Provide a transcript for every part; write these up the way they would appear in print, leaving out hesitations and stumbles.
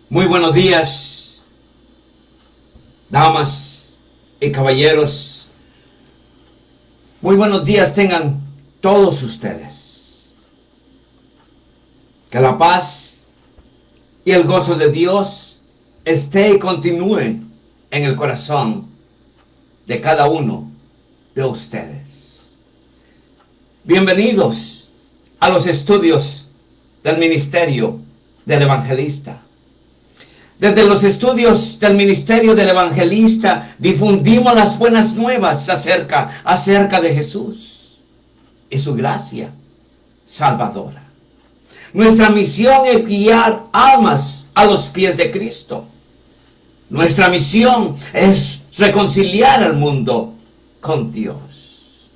Muy buenos días, damas y caballeros. Muy buenos días tengan todos ustedes. Que la paz y el gozo de Dios esté y continúe en el corazón de cada uno de ustedes. Bienvenidos a los estudios del ministerio del evangelista. Desde los estudios del ministerio del evangelista difundimos las buenas nuevas acerca de Jesús y su gracia salvadora. Nuestra misión es guiar almas a los pies de Cristo. Nuestra misión es reconciliar al mundo con Dios.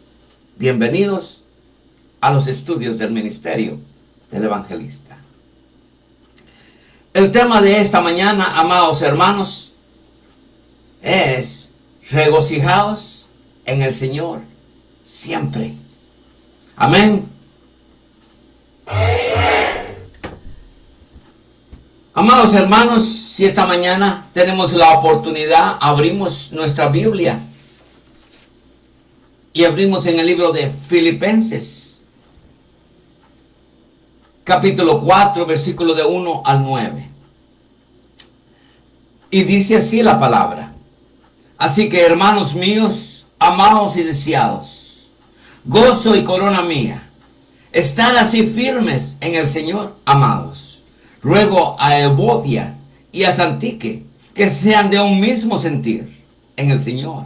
Bienvenidos a los estudios del ministerio del evangelista. El tema de esta mañana, amados hermanos, es regocijaos en el Señor siempre. Amén. Amados hermanos, si esta mañana tenemos la oportunidad, abrimos nuestra Biblia y abrimos en el libro de Filipenses, capítulo 4, versículo de 1 al 9. Y dice así la palabra: así que, hermanos míos, amados y deseados, gozo y corona mía, estad así firmes en el Señor, amados. Ruego a Evodia y a Santique que sean de un mismo sentir en el Señor.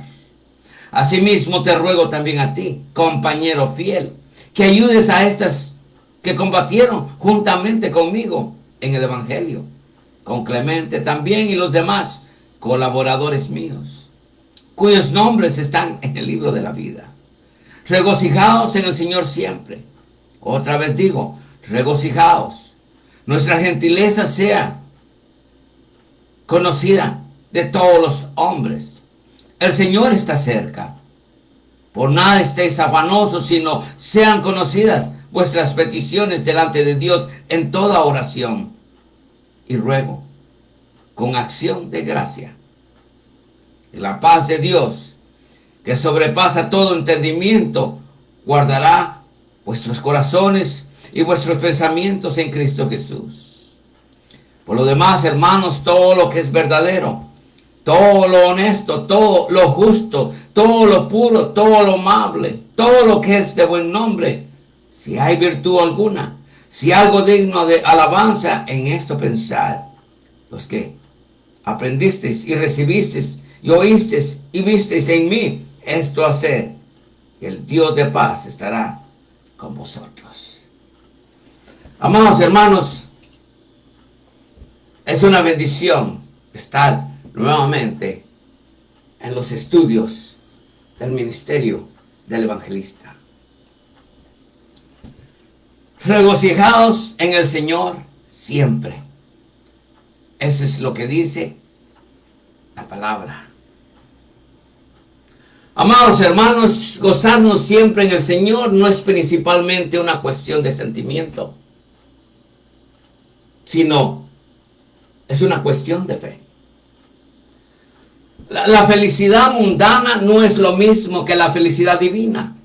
Asimismo te ruego también a ti, compañero fiel, que ayudes a estas que combatieron juntamente conmigo en el evangelio, con Clemente también y los demás colaboradores míos, cuyos nombres están en el libro de la vida. Regocijaos en el Señor siempre. Otra vez digo, regocijaos. Nuestra gentileza sea conocida de todos los hombres. El Señor está cerca. Por nada estéis afanosos, sino sean conocidas vuestras peticiones delante de Dios en toda oración y ruego, con acción de gracia. Y la paz de Dios, que sobrepasa todo entendimiento, guardará vuestros corazones y vuestros pensamientos en Cristo Jesús. Por lo demás, hermanos, todo lo que es verdadero, todo lo honesto, todo lo justo, todo lo puro, todo lo amable, todo lo que es de buen nombre, si hay virtud alguna, si algo digno de alabanza, en esto pensad. Los que aprendisteis y recibisteis y oísteis y visteis en mí, esto haced, y el Dios de paz estará con vosotros. Amados hermanos, es una bendición estar nuevamente en los estudios del ministerio del evangelista. Regocijaos en el Señor siempre. Eso es lo que dice la palabra. Amados hermanos, gozarnos siempre en el Señor no es principalmente una cuestión de sentimiento, sino es una cuestión de fe. La felicidad mundana no es lo mismo que la felicidad divina.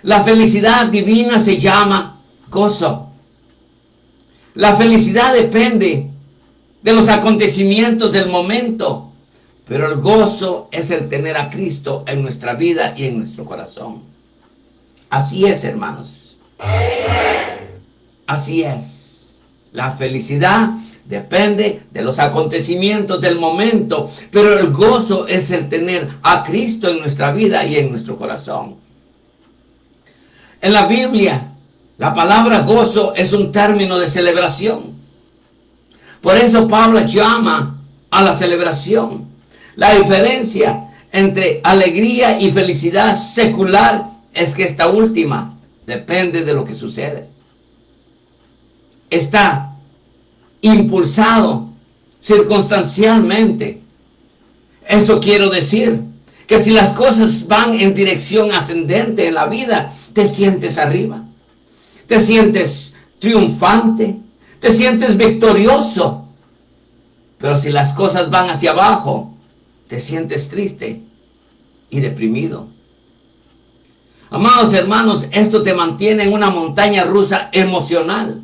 La felicidad divina se llama gozo. La felicidad depende de los acontecimientos del momento, pero el gozo es el tener a Cristo en nuestra vida y en nuestro corazón. Así es, hermanos. Así es. La felicidad depende de los acontecimientos del momento, pero el gozo es el tener a Cristo en nuestra vida y en nuestro corazón. En la Biblia, la palabra gozo es un término de celebración. Por eso Pablo llama a la celebración. La diferencia entre alegría y felicidad secular es que esta última depende de lo que sucede. Está impulsado circunstancialmente. Eso quiero decir que si las cosas van en dirección ascendente en la vida, te sientes arriba, te sientes triunfante, Te sientes victorioso. Pero si las cosas van hacia abajo, te sientes triste y deprimido. Amados hermanos, esto te mantiene en una montaña rusa emocional.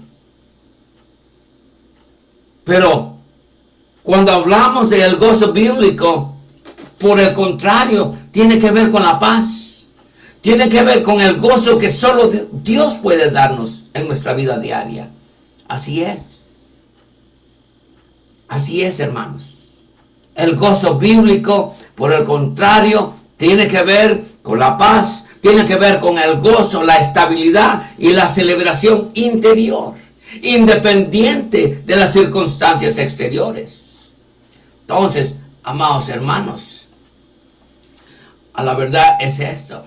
Pero cuando hablamos del gozo bíblico, por el contrario, tiene que ver con la paz. Tiene que ver con el gozo que solo Dios puede darnos en nuestra vida diaria. Así es. Así es, hermanos. El gozo bíblico, por el contrario, tiene que ver con la paz, tiene que ver con el gozo, la estabilidad y la celebración interior, independiente de las circunstancias exteriores. Entonces, amados hermanos, a la verdad es esto.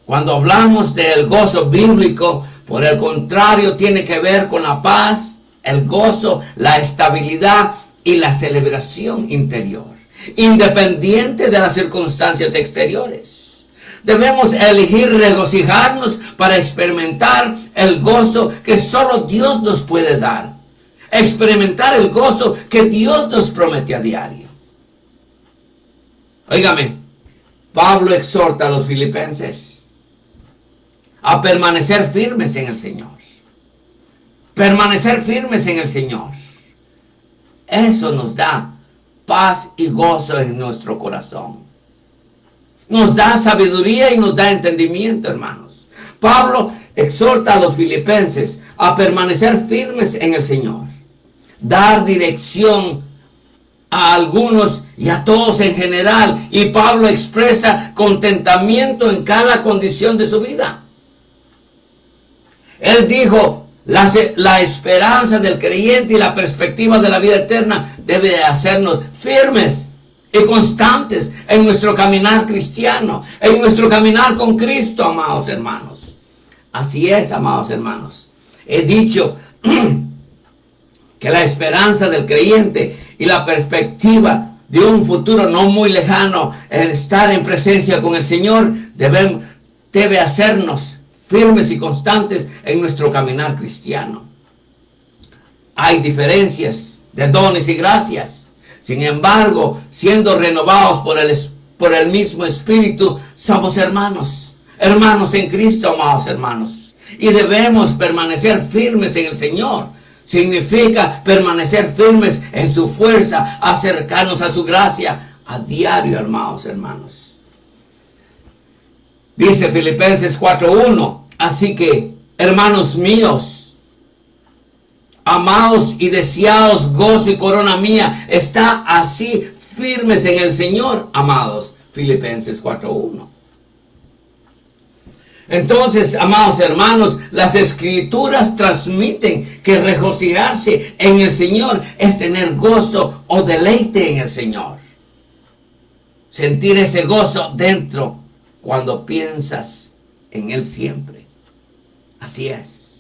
Cuando hablamos del gozo bíblico, por el contrario, tiene que ver con la paz, el gozo, la estabilidad y la celebración interior, independiente de las circunstancias exteriores. Debemos elegir regocijarnos para experimentar el gozo que solo Dios nos puede dar. Experimentar el gozo que Dios nos promete a diario. Óigame, Pablo exhorta a los filipenses a permanecer firmes en el Señor. Permanecer firmes en el Señor. Eso nos da paz y gozo en nuestro corazón. Nos da sabiduría y nos da entendimiento, hermanos. Pablo exhorta a los filipenses a permanecer firmes en el Señor. Dar dirección a algunos y a todos en general. Y Pablo expresa contentamiento en cada condición de su vida. Él dijo, la esperanza del creyente y la perspectiva de la vida eterna debe hacernos firmes y constantes en nuestro caminar cristiano, en nuestro caminar con Cristo, amados hermanos. Así es, amados hermanos. He dicho que la esperanza del creyente y la perspectiva de un futuro no muy lejano, el estar en presencia con el Señor, debe hacernos firmes y constantes en nuestro caminar cristiano. Hay diferencias de dones y gracias. Sin embargo, siendo renovados por el mismo Espíritu, somos hermanos. Hermanos en Cristo, amados hermanos. Y debemos permanecer firmes en el Señor. Significa permanecer firmes en su fuerza, acercarnos a su gracia a diario, amados hermanos. Dice Filipenses 4:1. Así que, hermanos míos, amados y deseados, gozo y corona mía, está así firmes en el Señor, amados. Filipenses 4:1. Entonces, amados hermanos, las Escrituras transmiten que regocijarse en el Señor es tener gozo o deleite en el Señor. Sentir ese gozo dentro cuando piensas en Él siempre. Así es.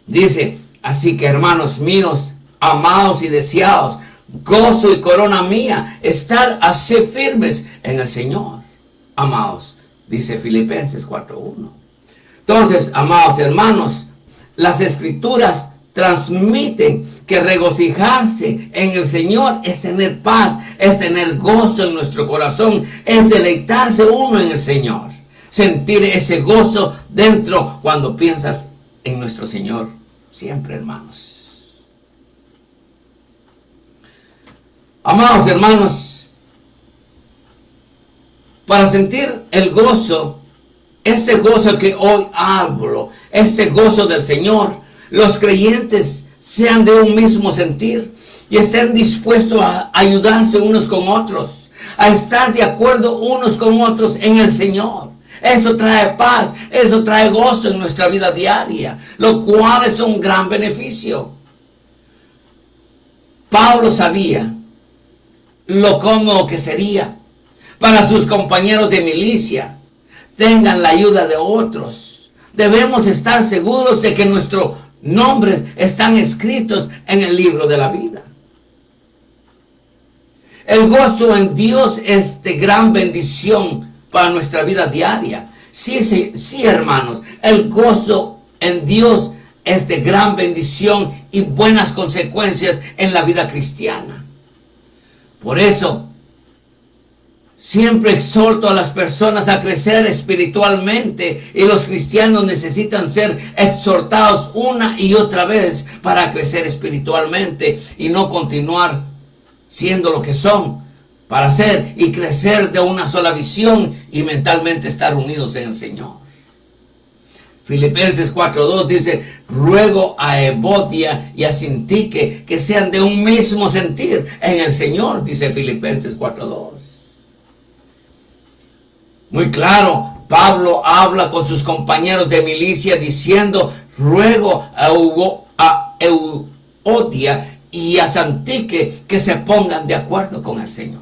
Dice, así que hermanos míos, amados y deseados, gozo y corona mía, estar así firmes en el Señor, amados, dice Filipenses 4:1. Entonces, amados hermanos, las Escrituras transmiten que regocijarse en el Señor es tener paz, es tener gozo en nuestro corazón, es deleitarse uno en el Señor. Sentir ese gozo dentro cuando piensas en nuestro Señor siempre, hermanos. Amados hermanos, para sentir el gozo, este gozo que hoy hablo, este gozo del Señor, los creyentes sean de un mismo sentir y estén dispuestos a ayudarse unos con otros, a estar de acuerdo unos con otros en el Señor. Eso trae paz, eso trae gozo en nuestra vida diaria, lo cual es un gran beneficio. Pablo sabía lo cómodo que sería para sus compañeros de milicia tengan la ayuda de otros. Debemos estar seguros de que nuestros nombres están escritos en el libro de la vida. El gozo en Dios es de gran bendición para nuestra vida diaria. Sí, hermanos, el gozo en Dios es de gran bendición y buenas consecuencias en la vida cristiana. Por eso, siempre exhorto a las personas a crecer espiritualmente, y los cristianos necesitan ser exhortados una y otra vez para crecer espiritualmente y no continuar siendo lo que son, para ser y crecer de una sola visión y mentalmente estar unidos en el Señor. Filipenses 4:2 dice: ruego a Evodia y a Sintique que sean de un mismo sentir en el Señor, dice Filipenses 4:2. Muy claro, Pablo habla con sus compañeros de milicia diciendo: ruego a Evodia y a Sintique que se pongan de acuerdo con el Señor.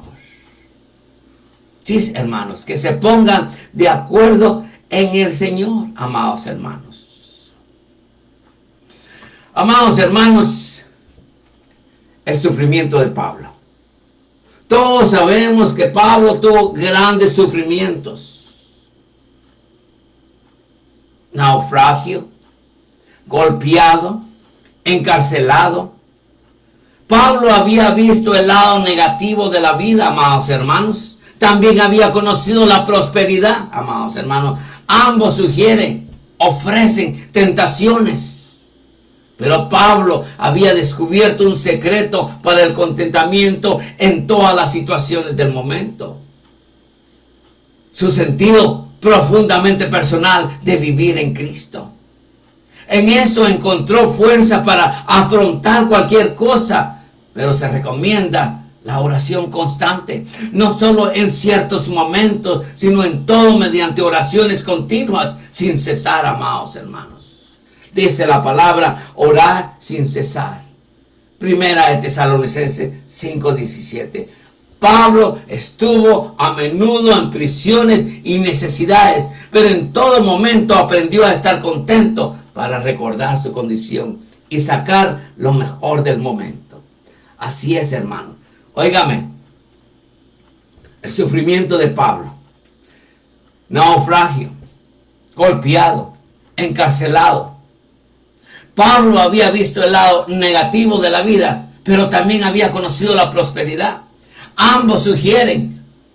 Sí, hermanos, que se pongan de acuerdo en el Señor, amados hermanos. Amados hermanos, el sufrimiento de Pablo. Todos sabemos que Pablo tuvo grandes sufrimientos. Naufragio, golpeado, encarcelado. Pablo había visto el lado negativo de la vida, amados hermanos. También había conocido la prosperidad, amados hermanos. Ambos ofrecen tentaciones. Pero Pablo había descubierto un secreto para el contentamiento en todas las situaciones del momento. Su sentido profundamente personal de vivir en Cristo. En eso encontró fuerza para afrontar cualquier cosa, pero se recomienda la oración constante, no solo en ciertos momentos, sino en todo, mediante oraciones continuas, sin cesar, amados hermanos. Dice la palabra: orar sin cesar. Primera de Tesalonicenses 5:17. Pablo estuvo a menudo en prisiones y necesidades, pero en todo momento aprendió a estar contento para recordar su condición y sacar lo mejor del momento. Así es, hermano. Óigame, el sufrimiento de Pablo: naufragio, golpeado, encarcelado. Pablo había visto el lado negativo de la vida, pero también había conocido la prosperidad. Ambos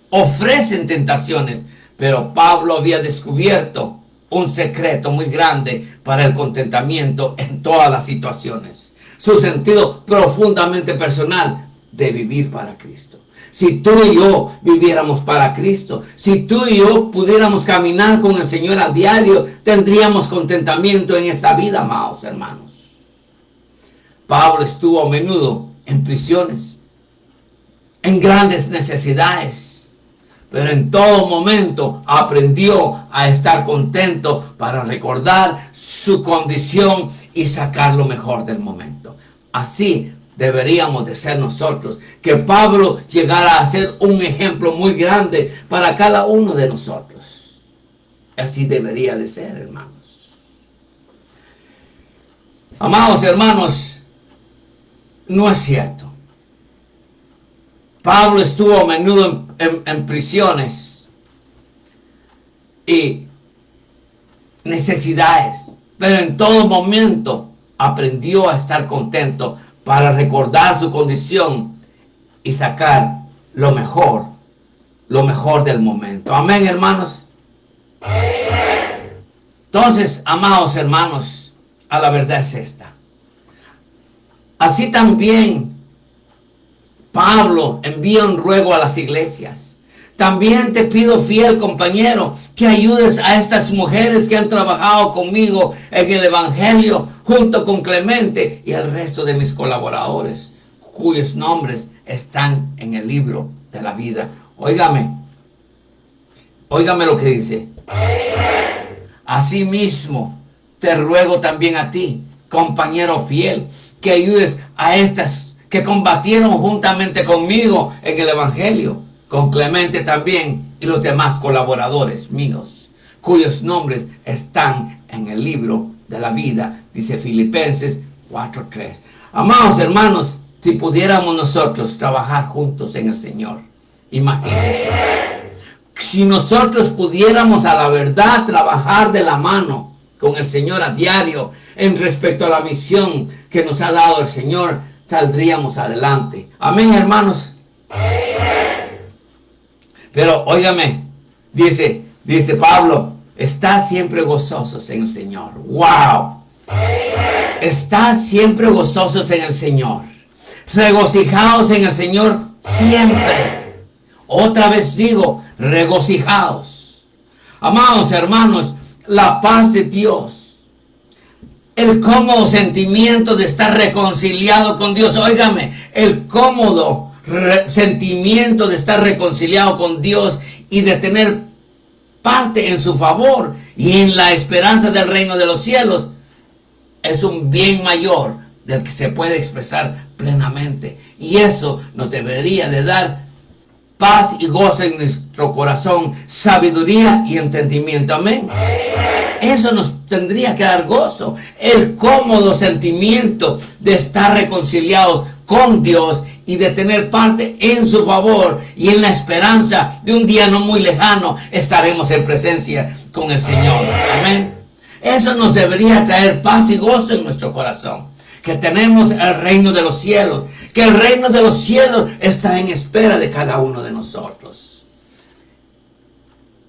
ofrecen tentaciones, pero Pablo había descubierto un secreto muy grande para el contentamiento en todas las situaciones. Su sentido profundamente personal de vivir para Cristo. Si tú y yo viviéramos para Cristo, si tú y yo pudiéramos caminar con el Señor a diario, tendríamos contentamiento en esta vida, amados hermanos. Pablo estuvo a menudo en prisiones, en grandes necesidades, pero en todo momento aprendió a estar contento para recordar su condición y sacar lo mejor del momento. Así deberíamos de ser nosotros, que Pablo llegara a ser un ejemplo muy grande para cada uno de nosotros. Así debería de ser, hermanos. Amados hermanos, no es cierto. Pablo estuvo a menudo en prisiones y necesidades, pero en todo momento aprendió a estar contento para recordar su condición y sacar lo mejor del momento. Amén, hermanos. Entonces, amados hermanos, a la verdad es esta. Así también Pablo envía un ruego a las iglesias. También te pido, fiel compañero, que ayudes a estas mujeres que han trabajado conmigo en el Evangelio, junto con Clemente y el resto de mis colaboradores, cuyos nombres están en el libro de la vida. Óigame lo que dice. Asimismo, te ruego también a ti, compañero fiel, que ayudes a estas que combatieron juntamente conmigo en el Evangelio, con Clemente también y los demás colaboradores míos, cuyos nombres están en el libro de la vida, dice Filipenses 4:3. Amados hermanos, si pudiéramos nosotros trabajar juntos en el Señor, imagínense, si nosotros pudiéramos a la verdad trabajar de la mano, con el Señor a diario en respecto a la misión que nos ha dado el Señor, saldríamos adelante. Amén, hermanos. Pero óigame, dice Pablo, está siempre gozosos en el Señor. ¡Wow! Está siempre gozosos en el Señor. Regocijaos en el Señor siempre. Otra vez digo, regocijaos. Amados hermanos, la paz de Dios, el cómodo sentimiento de estar reconciliado con Dios, óigame, el cómodo sentimiento de estar reconciliado con Dios y de tener parte en su favor y en la esperanza del reino de los cielos, es un bien mayor del que se puede expresar plenamente. Y eso nos debería de dar paz y gozo en nuestro corazón, sabiduría y entendimiento. Amén. Eso nos tendría que dar gozo, el cómodo sentimiento de estar reconciliados con Dios y de tener parte en su favor y en la esperanza de un día no muy lejano estaremos en presencia con el Señor. Amén. Eso nos debería traer paz y gozo en nuestro corazón, que tenemos el reino de los cielos, que el reino de los cielos está en espera de cada uno de nosotros.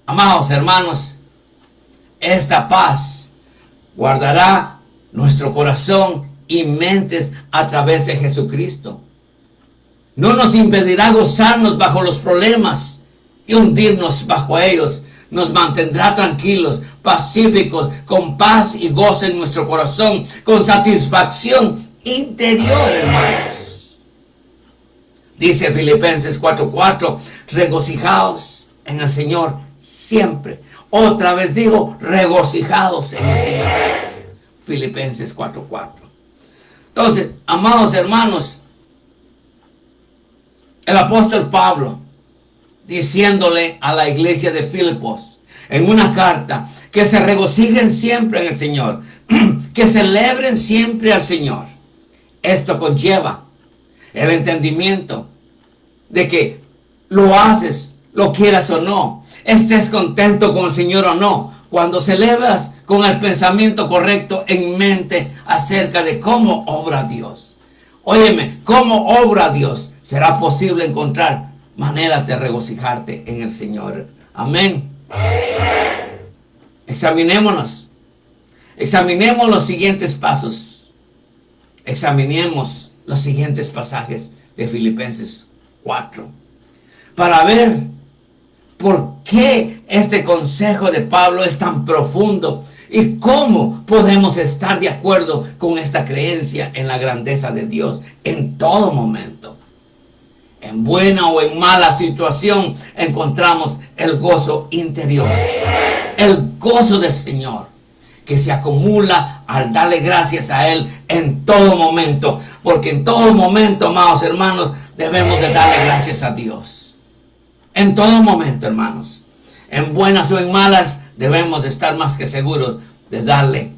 Amados hermanos, esta paz guardará nuestro corazón y mentes a través de Jesucristo. No nos impedirá gozarnos bajo los problemas y hundirnos bajo ellos. Nos mantendrá tranquilos, pacíficos, con paz y gozo en nuestro corazón, con satisfacción interior, hermanos. Dice Filipenses 4:4, regocijaos en el Señor siempre. Otra vez digo, regocijados en el Señor. Filipenses 4:4. Entonces, amados hermanos, el apóstol Pablo, diciéndole a la iglesia de Filipos en una carta, que se regocijen siempre en el Señor, que celebren siempre al Señor. Esto conlleva el entendimiento de que lo haces, lo quieras o no, estés contento con el Señor o no, cuando celebras con el pensamiento correcto en mente acerca de cómo obra Dios. Óyeme, cómo obra Dios, será posible encontrar maneras de regocijarte en el Señor. Amén. Examinemos los siguientes pasos. Examinemos los siguientes pasajes de Filipenses 4 para ver por qué este consejo de Pablo es tan profundo y cómo podemos estar de acuerdo con esta creencia en la grandeza de Dios en todo momento. En buena o en mala situación encontramos el gozo interior, el gozo del Señor, que se acumula al darle gracias a Él en todo momento, porque en todo momento, amados hermanos, debemos de darle gracias a Dios. En todo momento, hermanos, en buenas o en malas, debemos de estar más que seguros de darle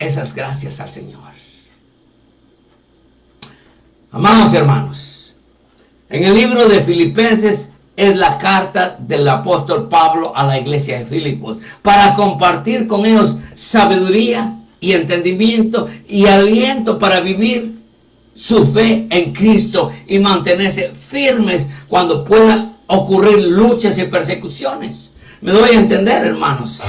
esas gracias al Señor. Amados hermanos, en el libro de Filipenses es la carta del apóstol Pablo a la iglesia de Filipos para compartir con ellos sabiduría y entendimiento y aliento para vivir su fe en Cristo y mantenerse firmes cuando puedan ocurrir luchas y persecuciones. ¿Me doy a entender, hermanos?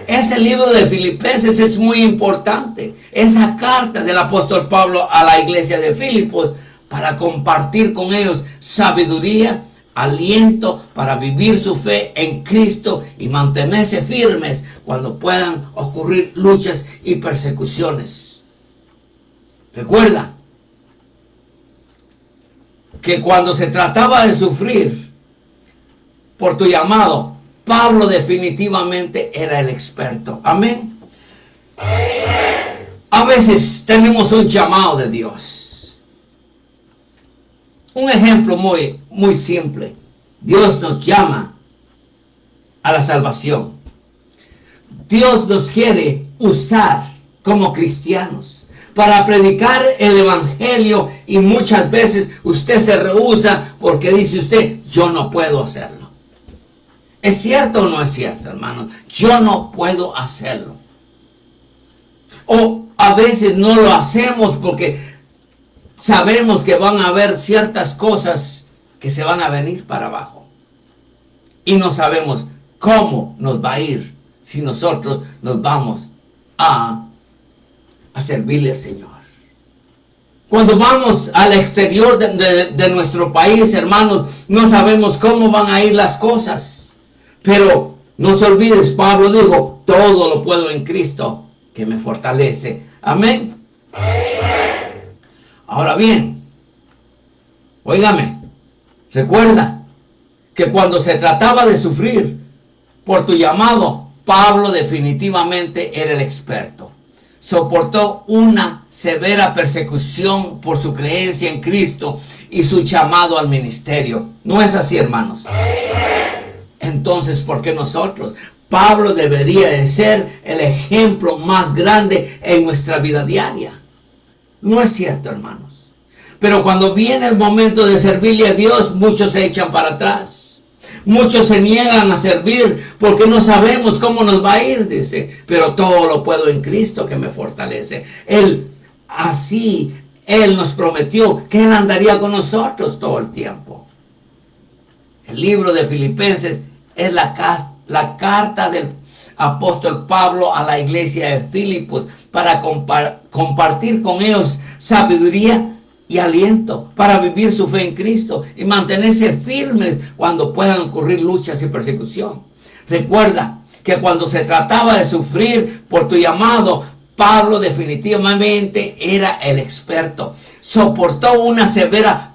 Ese libro de Filipenses es muy importante. Esa carta del apóstol Pablo a la iglesia de Filipos para compartir con ellos sabiduría, aliento para vivir su fe en Cristo y mantenerse firmes cuando puedan ocurrir luchas y persecuciones. Recuerda que cuando se trataba de sufrir por tu llamado, Pablo definitivamente era el experto. Amén. A veces tenemos un llamado de Dios. Un ejemplo muy simple. Dios nos llama a la salvación. Dios nos quiere usar como cristianos para predicar el evangelio y muchas veces usted se rehúsa porque dice usted, yo no puedo hacerlo. ¿Es cierto o no es cierto, hermanos? Yo no puedo hacerlo. O a veces no lo hacemos porque sabemos que van a haber ciertas cosas que se van a venir para abajo. Y no sabemos cómo nos va a ir si nosotros nos vamos a servirle al Señor. Cuando vamos al exterior de nuestro país, hermanos, no sabemos cómo van a ir las cosas. Pero no se olvides, Pablo dijo, todo lo puedo en Cristo que me fortalece. Amén. Ahora bien, óigame, recuerda que cuando se trataba de sufrir por tu llamado, Pablo definitivamente era el experto. Soportó una severa persecución por su creencia en Cristo y su llamado al ministerio. ¿No es así, hermanos? Entonces, ¿por qué nosotros? Pablo debería de ser el ejemplo más grande en nuestra vida diaria. ¿No es cierto, hermanos? Pero cuando viene el momento de servirle a Dios, muchos se echan para atrás. Muchos se niegan a servir porque no sabemos cómo nos va a ir, dice. Pero todo lo puedo en Cristo que me fortalece. Él nos prometió que Él andaría con nosotros todo el tiempo. El libro de Filipenses es la carta del apóstol Pablo a la iglesia de Filipos para compartir con ellos sabiduría y aliento para vivir su fe en Cristo y mantenerse firmes cuando puedan ocurrir luchas y persecución. Recuerda que cuando se trataba de sufrir por tu llamado, Pablo definitivamente era el experto. Soportó una severa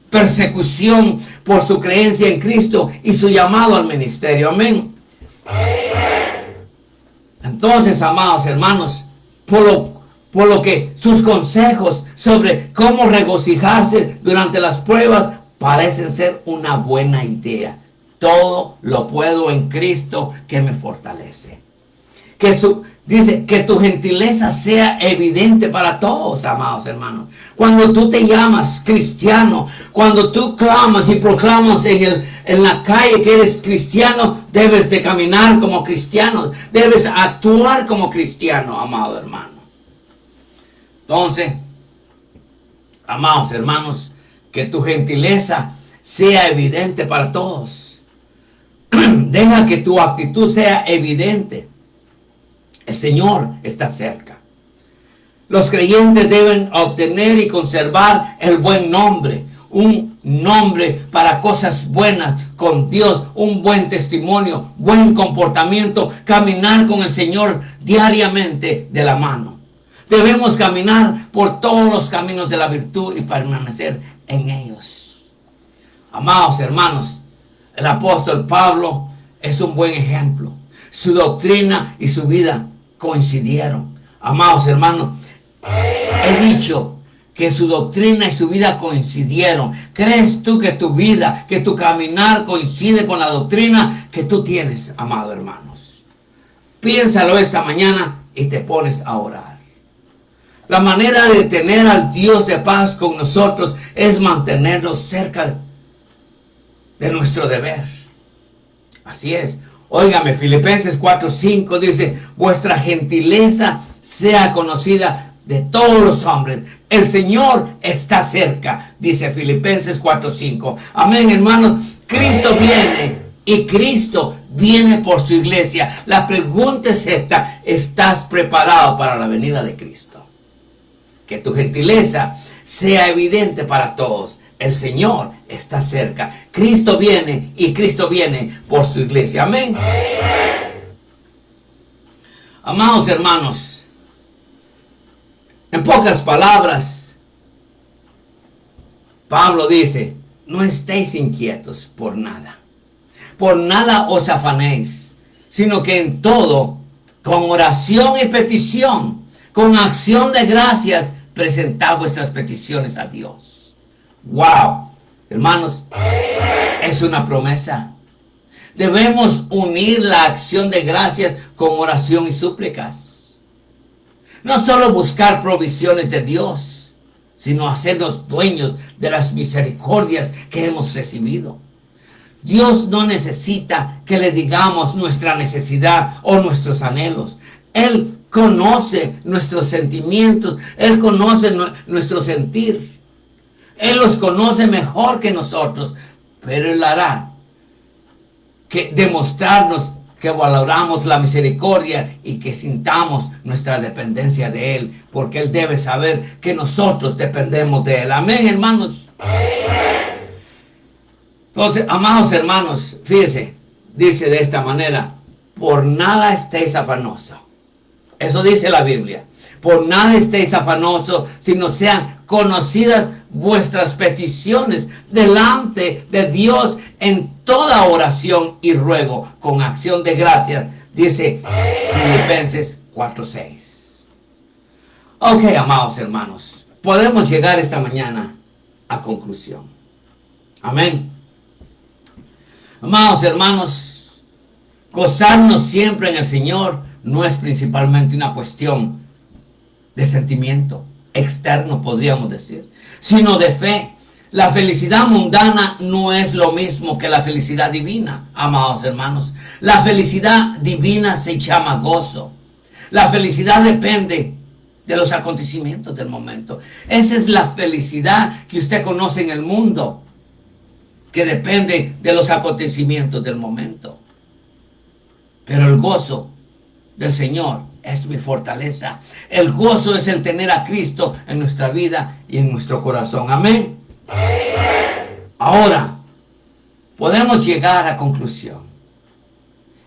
persecución por su creencia en Cristo y su llamado al ministerio. Amén. Entonces, amados hermanos, por lo que sus consejos sobre cómo regocijarse durante las pruebas parecen ser una buena idea. Todo lo puedo en Cristo que me fortalece. Dice que tu gentileza sea evidente para todos, amados hermanos. Cuando tú te llamas cristiano, cuando tú clamas y proclamas en la calle que eres cristiano, debes de caminar como cristiano, debes actuar como cristiano, amado hermano. Entonces, amados hermanos, que tu gentileza sea evidente para todos. Deja que tu actitud sea evidente. El Señor está cerca. Los creyentes deben obtener y conservar el buen nombre. Un nombre para cosas buenas con Dios. Un buen testimonio, buen comportamiento. Caminar con el Señor diariamente de la mano. Debemos caminar por todos los caminos de la virtud y permanecer en ellos. Amados hermanos, el apóstol Pablo es un buen ejemplo. Su doctrina y su vida coincidieron. Amados hermanos, he dicho que su doctrina y su vida coincidieron. ¿Crees tú que tu vida, que tu caminar coincide con la doctrina que tú tienes, amados hermanos? Piénsalo esta mañana y te pones a orar. La manera de tener al Dios de paz con nosotros es mantenernos cerca de nuestro deber. Así es. Óigame, Filipenses 4:5 dice, vuestra gentileza sea conocida de todos los hombres. El Señor está cerca, dice Filipenses 4:5. Amén, hermanos. Cristo viene y Cristo viene por su iglesia. La pregunta es esta, ¿estás preparado para la venida de Cristo? Que tu gentileza sea evidente para todos. El Señor está cerca. Cristo viene y Cristo viene por su iglesia. Amén. Amados hermanos, en pocas palabras, Pablo dice, no estéis inquietos por nada. Por nada os afanéis, sino que en todo, con oración y petición, con acción de gracias, presentad vuestras peticiones a Dios. Wow, hermanos, es una promesa. Debemos unir la acción de gracias con oración y súplicas. No solo buscar provisiones de Dios, sino hacernos dueños de las misericordias que hemos recibido. Dios no necesita que le digamos nuestra necesidad o nuestros anhelos. Él conoce nuestros sentimientos. Él conoce nuestro sentir. Él los conoce mejor que nosotros. Pero Él hará que demostrarnos que valoramos la misericordia y que sintamos nuestra dependencia de Él. Porque Él debe saber que nosotros dependemos de Él. Amén, hermanos. Entonces, amados hermanos, fíjense, dice de esta manera: por nada estéis afanosos. Eso dice la Biblia. Por nada estéis afanosos, sino sean conocidas vuestras peticiones delante de Dios en toda oración y ruego, con acción de gracias, dice Filipenses 4:6. Ok, amados hermanos, podemos llegar esta mañana a conclusión. Amén. Amados hermanos, gozarnos siempre en el Señor no es principalmente una cuestión de sentimiento externo, podríamos decir, sino de fe. La felicidad mundana no es lo mismo que la felicidad divina, amados hermanos. La felicidad divina se llama gozo. La felicidad depende de los acontecimientos del momento. Esa es la felicidad que usted conoce en el mundo, que depende de los acontecimientos del momento. Pero el gozo del Señor es mi fortaleza. El gozo es el tener a Cristo en nuestra vida y en nuestro corazón. Amén. Ahora podemos llegar a conclusión.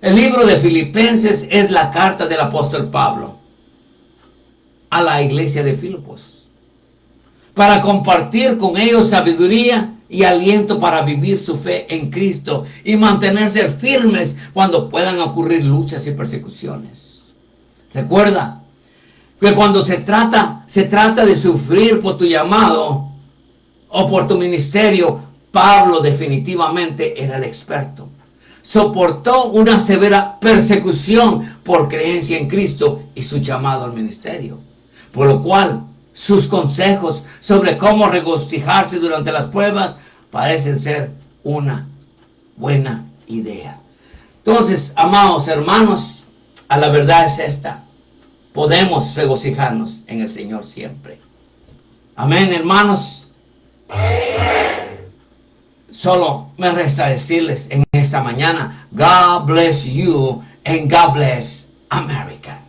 El libro de Filipenses es la carta del apóstol Pablo a la iglesia de Filipos, para compartir con ellos sabiduría y aliento para vivir su fe en Cristo y mantenerse firmes cuando puedan ocurrir luchas y persecuciones. Recuerda que cuando se trata de sufrir por tu llamado o por tu ministerio, Pablo definitivamente era el experto. Soportó una severa persecución por creencia en Cristo y su llamado al ministerio, por lo cual sus consejos sobre cómo regocijarse durante las pruebas parecen ser una buena idea. Entonces, amados hermanos, a la verdad es esta: podemos regocijarnos en el Señor siempre. Amén, hermanos. Solo me resta decirles en esta mañana: God bless you and God bless America.